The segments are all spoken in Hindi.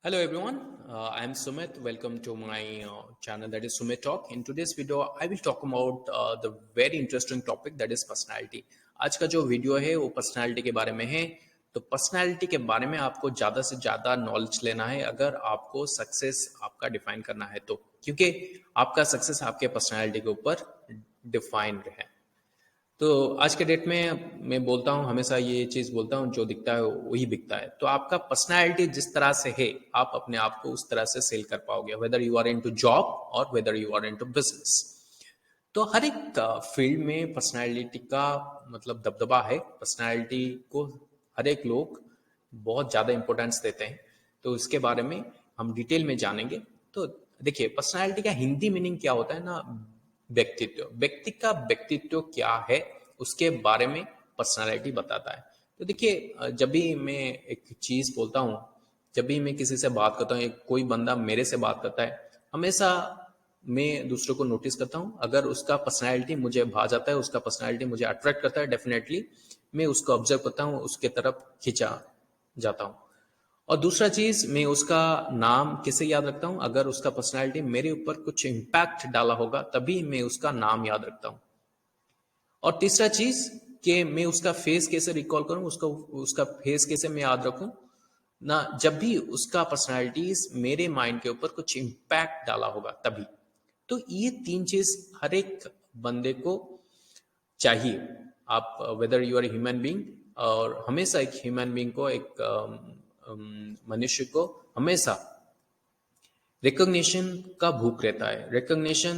Hello everyone, I am Sumit. Welcome to my channel that is Sumit Talk. In today's video, I will talk about the very interesting topic that is personality. आज का जो वीडियो है वो पर्सनालिटी के बारे में है। तो पर्सनालिटी के बारे में आपको ज़्यादा से ज़्यादा नॉलेज लेना है अगर आपको सक्सेस आपका डिफाइन करना है तो, क्योंकि आपका सक्सेस आपके पर्सनालिटी के ऊपर डिफाइन है। तो आज के डेट में मैं बोलता हूँ, हमेशा ये चीज बोलता हूँ, जो दिखता है वही बिकता है। तो आपका पर्सनालिटी जिस तरह से है, आप अपने आप को उस तरह से सेल कर पाओगे, whether you are into job और whether you are into business. तो हर एक फील्ड में पर्सनालिटी का मतलब दबदबा है। पर्सनालिटी को हर एक लोग बहुत ज्यादा इंपॉर्टेंस देते हैं। तो इसके बारे में हम डिटेल में जानेंगे। तो देखिए, पर्सनालिटी का हिंदी मीनिंग क्या होता है ना, व्यक्तित्व। व्यक्ति का व्यक्तित्व क्या है उसके बारे में पर्सनालिटी बताता है। तो देखिए, जब भी मैं एक चीज बोलता हूँ, जब भी मैं किसी से बात करता हूँ, एक कोई बंदा मेरे से बात करता है, हमेशा मैं दूसरों को नोटिस करता हूँ। अगर उसका पर्सनालिटी मुझे भा जाता है, उसका पर्सनालिटी मुझे अट्रैक्ट करता है, डेफिनेटली मैं उसको ऑब्जर्व करता हूँ, उसके तरफ खींचा जाता हूँ। और दूसरा चीज, मैं उसका नाम कैसे याद रखता हूं, अगर उसका पर्सनालिटी मेरे ऊपर कुछ इम्पैक्ट डाला होगा तभी मैं उसका नाम याद रखता हूं। और तीसरा चीज कि मैं उसका फेस कैसे रिकॉल करूं, उसका उसका फेस कैसे मैं याद रखूं ना, जब भी उसका पर्सनालिटीज मेरे माइंड के ऊपर कुछ इम्पैक्ट डाला होगा तभी। तो ये तीन चीज हर एक बंदे को चाहिए। आप whether you are human being, और हमेशा एक ह्यूमन बीइंग को, एक मनुष्य को हमेशा रिकॉग्निशन का भूख रहता है। रिकॉग्निशन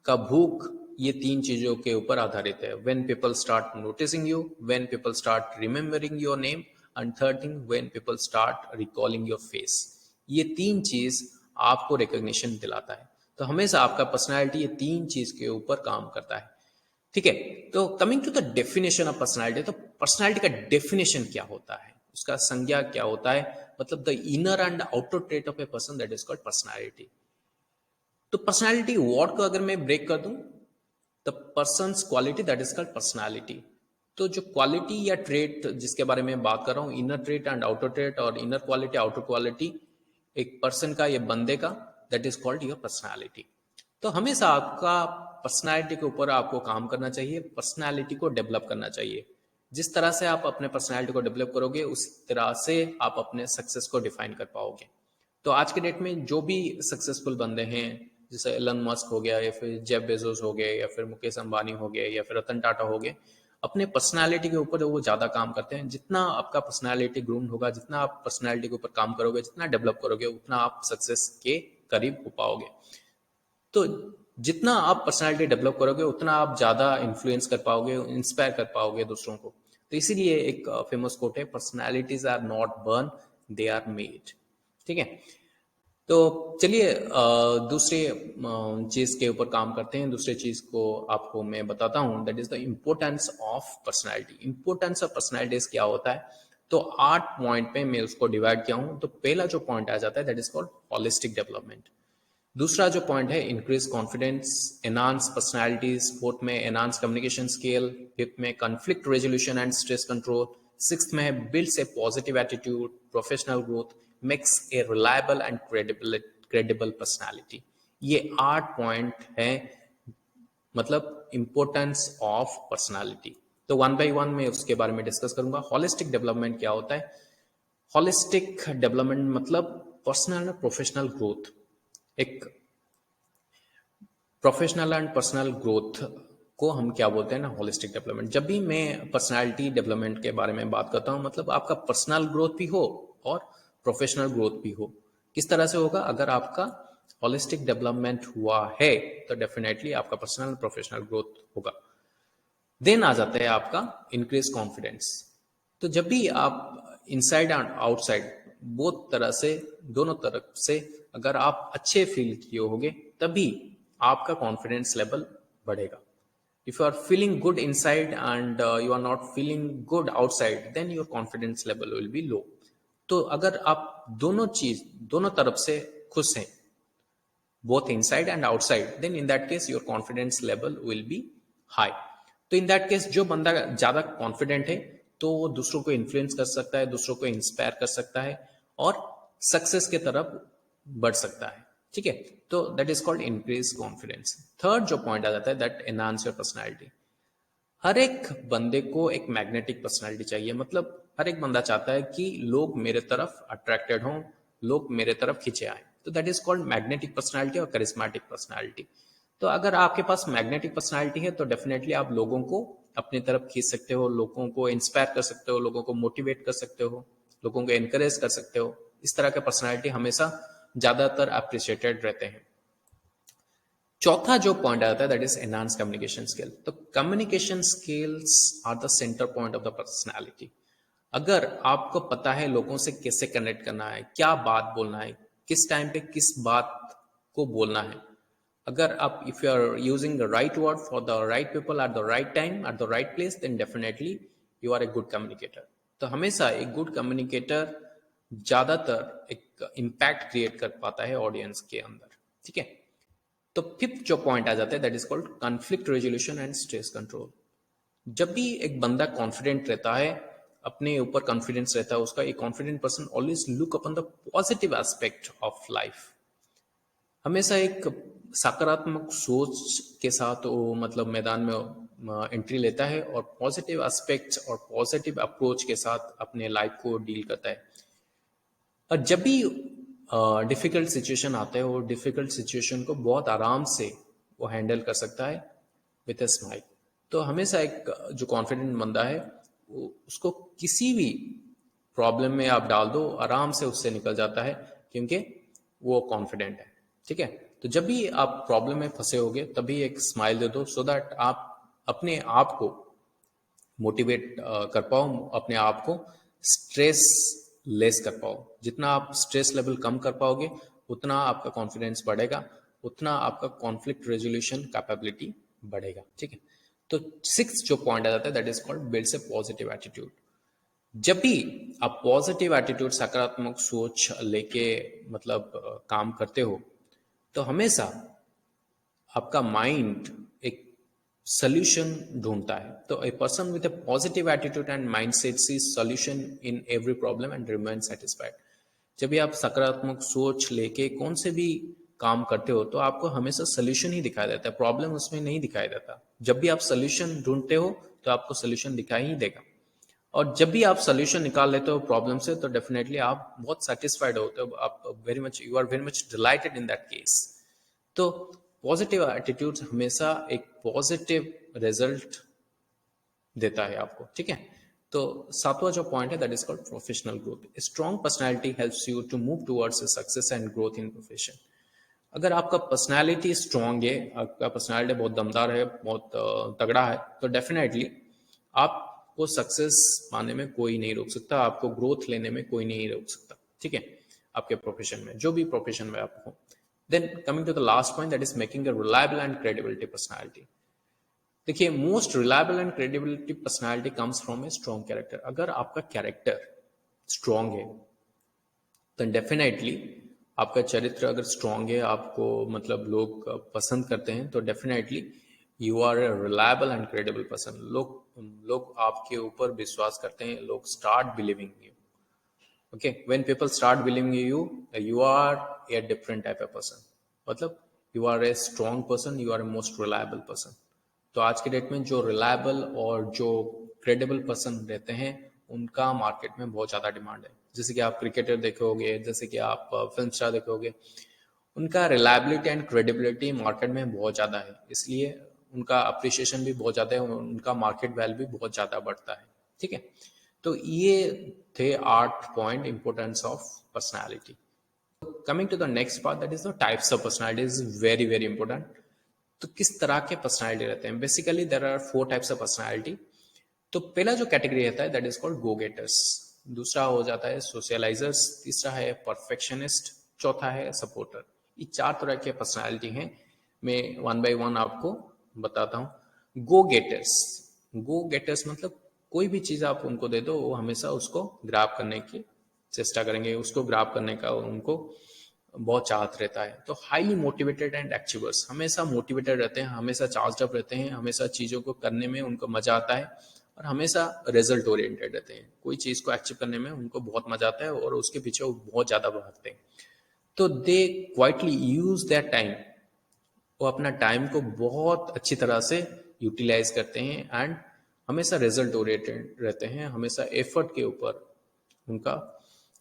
का भूख ये तीन चीजों के ऊपर आधारित है। When people start noticing you, when people start remembering your name, and third thing, when people start recalling your face. ये तीन चीज आपको रिकॉग्निशन दिलाता है। तो हमेशा आपका पर्सनैलिटी ये तीन चीज के ऊपर काम करता है। ठीक है। तो coming to the definition of personality, तो पर्सनालिटी का डेफिनेशन क्या होता है, उसका संज्ञा क्या होता है, मतलब the inner and outer trait of a person, that is called personality. तो पर्सनालिटी वर्ड को अगर मैं ब्रेक कर दूं, the person quality, that is called personality. तो जो क्वालिटी या ट्रेट जिसके बारे में बात कर रहा हूं, inner trait and outer trait, और इनर क्वालिटी आउटर क्वालिटी एक पर्सन का, ये बंदे का, that is called your personality. तो हमेशा आपका पर्सनालिटी के ऊपर आपको काम करना चाहिए, पर्सनालिटी को डेवलप करना चाहिए। जिस तरह से आप अपने पर्सनालिटी को डेवलप करोगे, उस तरह से आप अपने सक्सेस को डिफाइन कर पाओगे। तो आज के डेट में जो भी सक्सेसफुल बंदे हैं, जैसे एलन मस्क हो गया, या फिर जेफ बेजोस हो गए, या फिर मुकेश अंबानी हो गए, या फिर रतन टाटा हो गए, अपने पर्सनालिटी के ऊपर वो ज्यादा काम करते हैं। जितना आपका पर्सनालिटी ग्रूम होगा, जितना आप पर्सनालिटी के ऊपर काम करोगे, जितना डेवलप करोगे, उतना आप सक्सेस के करीब हो पाओगे। तो जितना आप पर्सनालिटी डेवलप करोगे, उतना आप ज्यादा इन्फ्लुएंस कर पाओगे, इंस्पायर कर पाओगे दूसरों को। तो इसीलिए एक फेमस कोट है, personalities are not born, they are made. ठीक है। तो चलिए दूसरे चीज के ऊपर काम करते हैं। दूसरे चीज को आपको मैं बताता हूं, that is the importance of personality. Importance of personalities क्या होता है, तो 8 पॉइंट पे मैं उसको डिवाइड किया हूं। तो पहला जो पॉइंट आ जाता है, that is called holistic development. दूसरा जो पॉइंट है, increase confidence, enhance personalities. Fourth में एनहांस कम्युनिकेशन स्किल। फिफ्थ में conflict resolution and stress control. Sixth में है builds A positive attitude, professional growth, makes a reliable and credible personality. ये 8 पॉइंट है, मतलब इंपॉर्टेंस ऑफ पर्सनालिटी। तो वन बाय वन में उसके बारे में डिस्कस करूंगा। हॉलिस्टिक डेवलपमेंट क्या होता है? हॉलिस्टिक डेवलपमेंट मतलब पर्सनल और प्रोफेशनल ग्रोथ। एक प्रोफेशनल एंड पर्सनल ग्रोथ को हम क्या बोलते हैं ना, होलिस्टिक डेवलपमेंट। जब भी मैं पर्सनालिटी डेवलपमेंट के बारे में बात करता हूं, मतलब आपका पर्सनल ग्रोथ भी हो और प्रोफेशनल ग्रोथ भी हो। किस तरह से होगा? अगर आपका होलिस्टिक डेवलपमेंट हुआ है तो डेफिनेटली आपका पर्सनल प्रोफेशनल ग्रोथ होगा। देन आ जाता है आपका इंक्रीज कॉन्फिडेंस। तो जब भी आप इनसाइड एंड आउटसाइड बोथ तरह से, दोनों तरफ से अगर आप अच्छे फील किए होगे, तभी आपका कॉन्फिडेंस लेवल बढ़ेगा। If you are feeling good inside and you are not feeling good outside, then your confidence level will be low. तो अगर आप दोनों तरफ से खुश हैं, both inside and outside, then in that case your confidence level will be high. तो इन दैट केस जो बंदा ज्यादा कॉन्फिडेंट है, तो वो दूसरों को इन्फ्लुएंस कर सकता है, दूसरों को इंस्पायर कर सकता है, और सक्सेस की तरफ बढ़ सकता है। ठीक है, तो that is called increase confidence. Third जो पॉइंट आ जाता है दैट एनहांस योर पर्सनैलिटी। हर एक बंदे को एक मैग्नेटिक पर्सनैलिटी चाहिए, मतलब हर एक बंदा चाहता है कि लोग मेरे तरफ अट्रैक्टेड हों, लोग मेरे तरफ खींचे आए, तो that is called magnetic personality और करिश्मेटिक पर्सनैलिटी। तो अगर आपके पास मैग्नेटिक पर्सनैलिटी है तो डेफिनेटली आप लोगों को अपनी तरफ खींच सकते हो, लोगों को इंस्पायर कर सकते हो, लोगों को मोटिवेट कर सकते हो, लोगों को एनकरेज कर सकते हो। इस तरह के पर्सनैलिटी हमेशा ज्यादातर अप्रिशिएटेड रहते हैं। चौथा जो पॉइंट आता है that is enhance communication skill. तो communication skills are the center point of the personality. अगर आपको पता है लोगों से कैसे कनेक्ट करना है, क्या बात बोलना है, किस टाइम पे किस बात को बोलना है, अगर आप if you are using the right word for the right people at the right time at the right place, then definitely you are a good communicator. तो हमेशा एक गुड कम्युनिकेटर ज्यादातर एक इम्पैक्ट क्रिएट कर पाता है ऑडियंस के अंदर। ठीक है, तो फिफ्थ जो पॉइंट आ जाता है that is called conflict resolution and stress control. जब भी एक बंदा कॉन्फिडेंट रहता है, अपने ऊपर कॉन्फिडेंस रहता है उसका, एक confident person always look upon the positive aspect of life. हमेशा एक सकारात्मक सोच के साथ वो मतलब मैदान में एंट्री लेता है और पॉजिटिव एस्पेक्ट्स और पॉजिटिव अप्रोच के साथ अपने लाइफ को डील करता है। और जब भी डिफिकल्ट सिचुएशन आता है, वो डिफिकल्ट सिचुएशन को बहुत आराम से वो हैंडल कर सकता है विथ ए स्माइल। तो हमेशा एक जो कॉन्फिडेंट बंदा है उसको किसी भी प्रॉब्लम में आप डाल दो, आराम से उससे निकल जाता है, क्योंकि वो कॉन्फिडेंट है। ठीक है, तो जब भी आप प्रॉब्लम में फंसे होगे तभी एक स्माइल दे दो, सो दैट आप अपने आप को मोटिवेट कर पाओ, अपने आप को स्ट्रेस लेस कर पाओ। जितना आप स्ट्रेस लेवल कम कर पाओगे उतना आपका कॉन्फिडेंस बढ़ेगा, उतना आपका कॉन्फ्लिक्ट रेजोल्यूशन कैपेबिलिटी बढ़ेगा। ठीक है, तो सिक्स जो पॉइंट आ जाता है that is called builds A positive attitude. जब भी आप पॉजिटिव एटीट्यूड, सकारात्मक सोच लेके मतलब काम करते हो, तो हमेशा आपका माइंड एक सॉल्यूशन ढूंढता है। तो a person with a positive attitude and mindset sees solution in every problem and remain satisfied. जब भी आप सकारात्मक सोच लेके कौन से भी काम करते हो तो आपको हमेशा सोल्यूशन ही दिखाई देता है, प्रॉब्लम उसमें नहीं दिखाई देता। जब भी आप सोल्यूशन ढूंढते हो तो आपको सोल्यूशन दिखाई ही देगा, और जब भी आप सोल्यूशन निकाल लेते हो प्रॉब्लम से तो डेफिनेटली आप बहुत सेटिस्फाइड होते हो, आप very much you are very much delighted in that case. तो पॉजिटिव एटीट्यूड हमेशा एक पॉजिटिव रिजल्ट देता है आपको। ठीक है, तो सातवां जो पॉइंट है that is called professional growth. Strong personality helps you to move towards success and growth in profession. अगर आपका पर्सनैलिटी स्ट्रॉन्ग है, आपका पर्सनैलिटी बहुत दमदार है, बहुत तगड़ा है, तो डेफिनेटली आपको सक्सेस पाने में कोई नहीं रोक सकता, आपको ग्रोथ लेने में कोई नहीं रोक सकता। ठीक है, आपके प्रोफेशन में, जो भी प्रोफेशन में आप हो। Then coming to the last point that is making a reliable and credibility personality. देखिए, most reliable and credibility personality comes from a strong character. अगर आपका कैरेक्टर स्ट्रॉन्ग है तो डेफिनेटली आपका चरित्र अगर स्ट्रॉन्ग है, आपको मतलब लोग पसंद करते हैं, तो definitely you are a reliable and credible person. लोग आपके ऊपर विश्वास करते हैं, लोग start believing you. Okay, when people start believing you, you are a different type of person, मतलब you are a strong person, you are a most reliable person. तो आज के डेट में जो रिलायबल और जो क्रेडिबल पर्सन रहते हैं उनका मार्केट में बहुत ज्यादा डिमांड है। जैसे कि आप क्रिकेटर देखोगे, जैसे कि आप फिल्म स्टार देखोगे, उनका रिलायबिलिटी एंड क्रेडिबिलिटी मार्केट में बहुत ज्यादा है, इसलिए उनका अप्रिसिएशन भी बहुत ज्यादा है, उनका मार्केट वैल्यू भी बहुत ज्यादा बढ़ता है। ठीक है, तो ये थे 8 point importance of personality. Coming to the next part that is the types of personality is very very important. तो किस तरह के पर्सनैलिटी रहते हैं? Basically there are 4 types of personality. तो पहला जो कैटेगरी रहता है that is called go getters, दूसरा हो जाता है सोशलाइजर्स, तीसरा है परफेक्शनिस्ट, चौथा है सपोर्टर। ये 4 तरह के पर्सनैलिटी हैं, मैं वन बाय वन आपको बताता हूँ। गो गेटर्स मतलब कोई भी चीज आप उनको दे दो वो हमेशा उसको ग्रैब करने की चेष्टा करेंगे, उसको ग्रैब करने का उनको बहुत चाहत रहता है। तो हाईली मोटिवेटेड एंड अचीवर्स, हमेशा मोटिवेटेड रहते हैं, हमेशा चार्ज अप रहते हैं, हमेशा चीजों को करने में उनको मजा आता है और हमेशा रिजल्ट ओरिएंटेड रहते हैं। कोई चीज को अचीव करने में उनको बहुत मजा आता है और उसके पीछे वो बहुत ज्यादा भागते हैं। तो दे क्वाइटली यूज दैट टाइम, वो अपना टाइम को बहुत अच्छी तरह से यूटिलाइज करते हैं एंड हमेशा रिजल्ट ओरिएंटेड रहते हैं, हमेशा एफर्ट के ऊपर उनका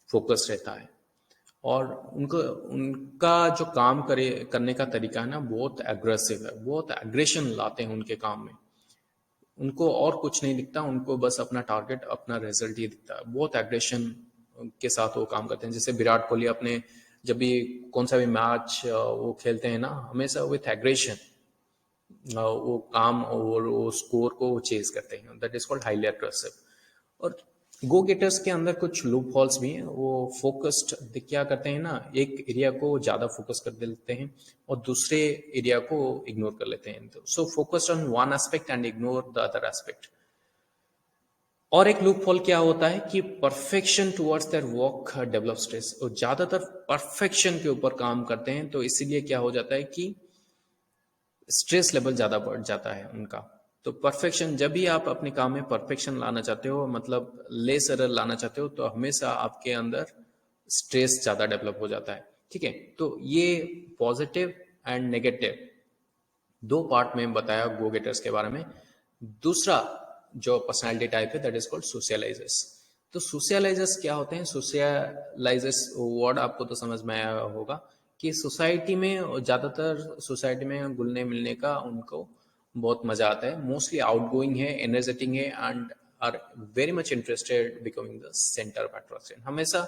फोकस रहता है। और उनको उनका जो काम करने का तरीका है ना बहुत एग्रेसिव है, बहुत एग्रेशन लाते हैं उनके काम में। उनको और कुछ नहीं दिखता, उनको बस अपना टारगेट, अपना रिजल्ट ही दिखता है। बहुत एग्रेशन के साथ वो काम करते हैं। जैसे विराट कोहली अपने जब भी कौन सा भी मैच वो खेलते हैं ना, हमेशा विथ एग्रेशन वो काम और वो स्कोर को चेज करते हैं। That is called highly aggressive. और गो गेटर्स के अंदर कुछ लूप हॉल्स भी हैं। वो फोकस्ड क्या करते हैं ना, एक एरिया को ज्यादा फोकस कर देते हैं और दूसरे एरिया को इग्नोर कर लेते हैं। So focused on one aspect and ignore the other aspect. और एक लूप होल क्या होता है कि perfection towards their work develop stress. और ज्यादातर परफेक्शन के ऊपर काम करते हैं, तो इसीलिए क्या हो जाता है कि स्ट्रेस लेवल ज्यादा बढ़ जाता है उनका। तो परफेक्शन, जब भी आप अपने काम में परफेक्शन लाना चाहते हो, मतलब लेस एरर लाना चाहते हो, तो हमेशा आपके अंदर स्ट्रेस ज्यादा डेवलप हो जाता है। ठीक है, तो ये पॉजिटिव एंड नेगेटिव दो पार्ट में बताया गो गेटर्स के बारे में। दूसरा जो पर्सनालिटी टाइप है दैट इज कॉल्ड सोशलाइजर्स। तो सोशलाइजर्स क्या होते हैं? सोशलाइजर्स वर्ड आपको तो समझ में आया होगा कि सोसाइटी में, ज्यादातर सोसाइटी में घुलने मिलने का उनको बहुत मजा आता है। मोस्टली आउटगोइंग है, एनर्जेटिक है and are very much interested becoming the centre of attraction. हमेशा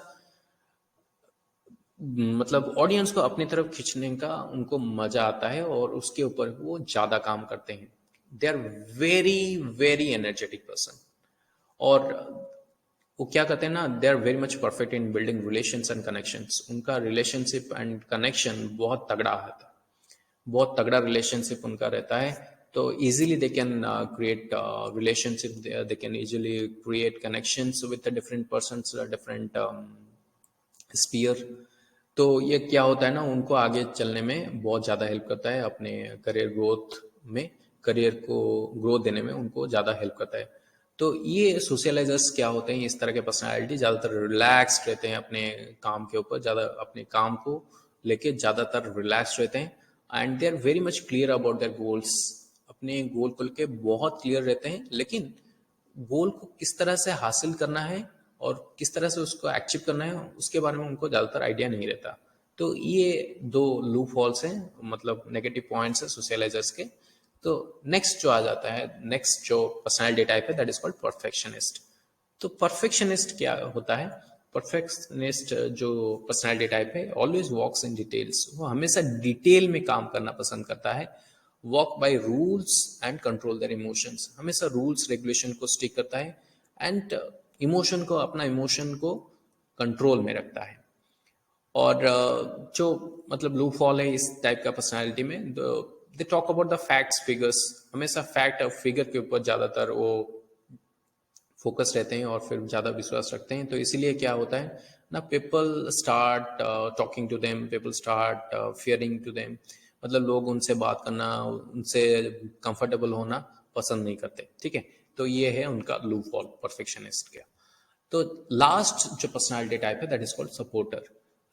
मतलब ऑडियंस को अपनी तरफ खींचने का उनको मजा आता है और उसके ऊपर वो ज्यादा काम करते हैं। They are very very energetic person. और वो क्या करते हैं ना, they are very much perfect in building relations and connections. उनका रिलेशनशिप एंड कनेक्शन बहुत तगड़ा होता है, बहुत तगड़ा रिलेशनशिप उनका रहता है। तो easily they can create relationship, they can easily create connections with different persons, different sphere. तो ये क्या होता है ना, उनको आगे चलने में बहुत ज्यादा हेल्प करता है, अपने करियर ग्रोथ में, करियर को ग्रोथ देने में उनको ज्यादा हेल्प करता है। तो ये सोशलाइजर्स क्या होते हैं, इस तरह के पर्सनालिटी ज्यादातर रिलैक्स्ड रहते हैं अपने काम के ऊपर, ज्यादा अपने काम को लेके ज्यादातर रिलैक्स रहते हैं and they are very much clear about their goals. अपने गोल को लेके बहुत क्लियर रहते हैं, लेकिन गोल को किस तरह से हासिल करना है और किस तरह से उसको अचीव करना है उसके बारे में उनको ज्यादातर आइडिया नहीं रहता। तो ये दो लूप हॉल्स हैं, मतलब नेगेटिव पॉइंट्स है सोशलाइजर्स के। तो नेक्स्ट जो आ जाता है, नेक्स्ट जो पर्सनालिटी टाइप है दैट इज कॉल्ड परफेक्शनिस्ट। तो परफेक्शनिस्ट क्या होता है? परफेक्शनिस्ट जो पर्सनालिटी टाइप है ऑलवेज वॉक्स इन डिटेल्स। वो हमेशा डिटेल में काम करना पसंद करता है। Work by rules and control their emotions. हमेशा रूल्स रेगुलेशन को स्टिक करता है एंड इमोशन को, अपना इमोशन को कंट्रोल में रखता है। और जो मतलब लूप हॉल है इस टाइप का पर्सनालिटी में, they talk about the facts figures. हमेशा फैक्ट और फिगर के ऊपर ज्यादातर वो फोकस रहते हैं और फिर ज्यादा विश्वास रखते हैं। तो इसीलिए क्या होता है ना, people start talking to them, people start fearing to them. मतलब लोग उनसे बात करना, उनसे कंफर्टेबल होना पसंद नहीं करते। ठीक है, तो ये है उनका लूप हॉल परफेक्शनिस्ट का। तो लास्ट जो पर्सनालिटी टाइप है that is called supporter.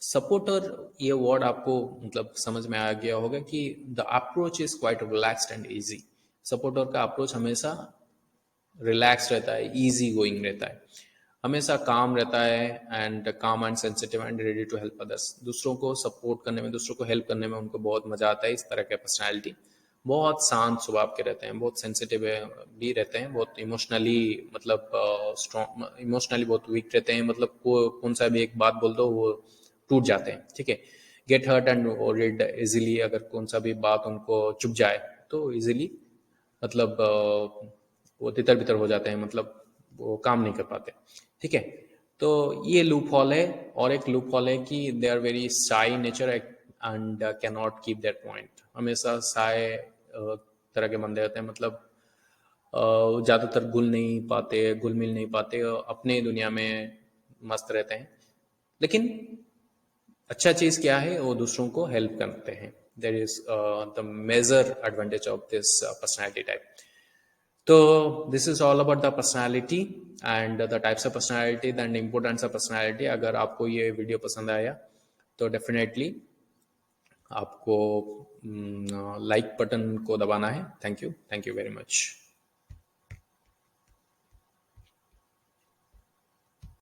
Supporter, ये वर्ड आपको मतलब समझ में आ गया होगा कि the approach is quite relaxed and easy. Supporter का अप्रोच हमेशा रिलैक्स रहता है, इजी गोइंग रहता है, हमेशा काम रहता है and calm and sensitive and ready to help others. दूसरों को सपोर्ट करने में, दूसरों को हेल्प करने में उनको बहुत मजा आता है। इस तरह के पर्सनैलिटी बहुत शांत स्वभाव के रहते हैं, बहुत सेंसिटिव भी रहते हैं, बहुत इमोशनली मतलब स्ट्रॉन्ग, इमोशनली बहुत वीक रहते हैं। मतलब कौन सा भी एक बात बोल दो वो टूट जाते हैं। ठीक है, get hurt and worried easily. अगर कौन सा भी बात उनको चुप जाए तो इजिली मतलब वो तितर बितर हो जाते हैं, मतलब वो काम नहीं कर पाते। ठीक है, तो ये लूप हॉल है। और एक लूप हॉल है कि they are very shy nature and can not keep that point. हमेशा शाय तरह के बंदे होते हैं, मतलब ज्यादातर घुल मिल नहीं पाते, अपने दुनिया में मस्त रहते हैं। लेकिन अच्छा चीज क्या है, वो दूसरों को हेल्प करते हैं। There is the major advantage of this personality type. तो this is all about the personality and the types of personality and importance of personality. अगर आपको ये वीडियो पसंद आया तो डेफिनेटली आपको लाइक बटन को दबाना है. Thank you very much.